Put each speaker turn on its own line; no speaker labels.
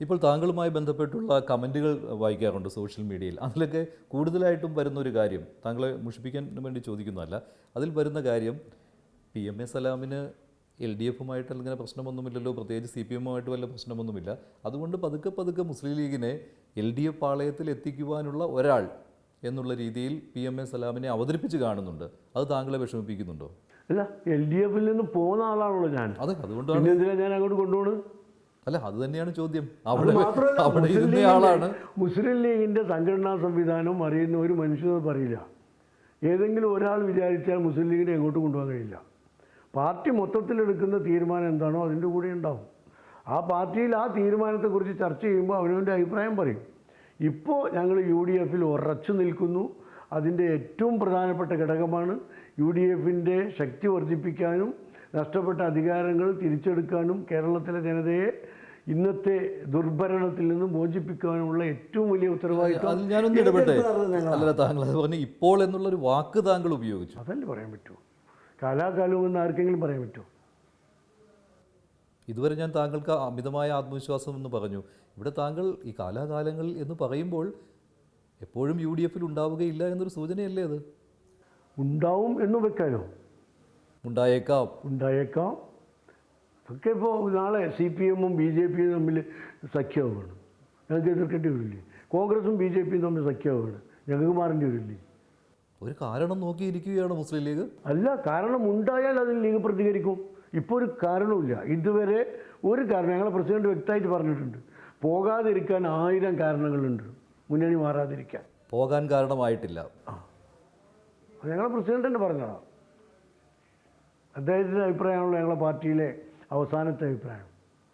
ഇപ്പോൾ താങ്കളുമായി ബന്ധപ്പെട്ടുള്ള കമൻറ്റുകൾ വായിക്കാറുണ്ട് സോഷ്യൽ മീഡിയയിൽ. അതിലൊക്കെ കൂടുതലായിട്ടും വരുന്നൊരു കാര്യം, താങ്കളെ മുഷിപ്പിക്കാൻ വേണ്ടി ചോദിക്കുന്നതല്ല, അതിൽ വരുന്ന കാര്യം PMA സലാമിന് LDFുമായിട്ട് അങ്ങനെ പ്രശ്നമൊന്നുമില്ലല്ലോ, പ്രത്യേകിച്ച് CPMുമായിട്ട് വല്ല പ്രശ്നമൊന്നുമില്ല. അതുകൊണ്ട് പതുക്കെ പതുക്കെ മുസ്ലിം ലീഗിനെ LDF പാളയത്തിൽ എത്തിക്കുവാനുള്ള ഒരാൾ എന്നുള്ള രീതിയിൽ PMA സലാമിനെ അവതരിപ്പിച്ച് കാണുന്നുണ്ട്. അത് താങ്കളെ വിഷമിപ്പിക്കുന്നുണ്ടോ?
അല്ല, LDFിൽ നിന്ന് പോകുന്ന ആളാണല്ലോ ഞാൻ.
അതെ, അതുകൊണ്ടാണ്.
എന്തിനാണ് ഞാൻ അങ്ങോട്ട് കൊണ്ടുപോകണം?
അല്ല, അത് തന്നെയാണ് ചോദ്യം.
മാത്രമല്ല,
അവിടെ ഇരുന്ന ആളാണ്.
മുസ്ലിം ലീഗിന്റെ സംഘടനാ സംവിധാനം അറിയുന്ന ഒരു മനുഷ്യനത് പറയില്ല. ഏതെങ്കിലും ഒരാൾ വിചാരിച്ചാൽ മുസ്ലിം ലീഗിനെ എങ്ങോട്ട് കൊണ്ടുപോകാൻ കഴിയില്ല. പാർട്ടി മൊത്തത്തിലെടുക്കുന്ന തീരുമാനം എന്താണോ അതിൻ്റെ കൂടെ ഉണ്ടാവും. ആ പാർട്ടിയിൽ ആ തീരുമാനത്തെക്കുറിച്ച് ചർച്ച ചെയ്യുമ്പോൾ അവനവൻ്റെ അഭിപ്രായം പറയും. ഇപ്പോൾ ഞങ്ങൾ UDFിൽ ഉറച്ചു നിൽക്കുന്നു. അതിൻ്റെ ഏറ്റവും പ്രധാനപ്പെട്ട ഘടകമാണ് UDFിൻ്റെ ശക്തി വർദ്ധിപ്പിക്കാനും നഷ്ടപ്പെട്ട അധികാരങ്ങൾ തിരിച്ചെടുക്കാനും കേരളത്തിലെ ജനതയെ ഇന്നത്തെ ദുർഭരണത്തിൽ നിന്ന് മോചിപ്പിക്കാനുമുള്ള ഏറ്റവും വലിയ ഉത്തരവാദിത്വം.
ഞാനൊന്ന് ഇടപെട്ടെ. അല്ല, താങ്കൾ അത് പറഞ്ഞ് ഇപ്പോൾ എന്നുള്ളൊരു വാക്ക് താങ്കൾ ഉപയോഗിച്ചു.
അതല്ലേ പറയാൻ പറ്റൂ. കാലാകാലവും എന്ന് ആർക്കെങ്കിലും പറയാൻ പറ്റുമോ?
ഇതുവരെ ഞാൻ താങ്കൾക്ക് അമിതമായ ആത്മവിശ്വാസം എന്ന് പറഞ്ഞു. ഇവിടെ താങ്കൾ ഈ കാലാകാലങ്ങൾ എന്ന് പറയുമ്പോൾ എപ്പോഴും UDFിൽ ഉണ്ടാവുകയില്ല എന്നൊരു സൂചനയല്ലേ അത്?
ഉണ്ടാവും എന്ന് വെക്കാനോ?
ഉണ്ടായേക്കാം.
ഒക്കെ ഇപ്പോൾ നാളെ CPMും BJPയും തമ്മിൽ സഖ്യമാണ്, ഞങ്ങൾക്ക് എതിർക്കേണ്ടി വരില്ലേ? കോൺഗ്രസും BJPയും തമ്മിൽ സഖ്യമാണ്, ഞങ്ങൾക്ക് മാറേണ്ടി വരില്ലേ?
ഒരു കാരണം നോക്കിയിരിക്കുകയാണ് മുസ്ലിം ലീഗ്.
അല്ല, കാരണം ഉണ്ടായാൽ അതിന് ലീഗ് പ്രതികരിക്കും. ഇപ്പോൾ ഒരു കാരണവുമില്ല. ഇതുവരെ ഒരു കാരണം ഞങ്ങളെ പ്രസിഡന്റ് വ്യക്തമായിട്ട് പറഞ്ഞിട്ടുണ്ട്. പോകാതിരിക്കാൻ 1000 കാരണങ്ങളുണ്ട്, മുന്നണി മാറാതിരിക്കാൻ.
പോകാൻ കാരണമായിട്ടില്ല.
അത് ഞങ്ങളെ പ്രസിഡന്റ് തന്നെ പറഞ്ഞതാണ്. അദ്ദേഹത്തിൻ്റെ അഭിപ്രായമാണല്ലോ ഞങ്ങളുടെ പാർട്ടിയിലെ അവസാനത്തെ അഭിപ്രായം.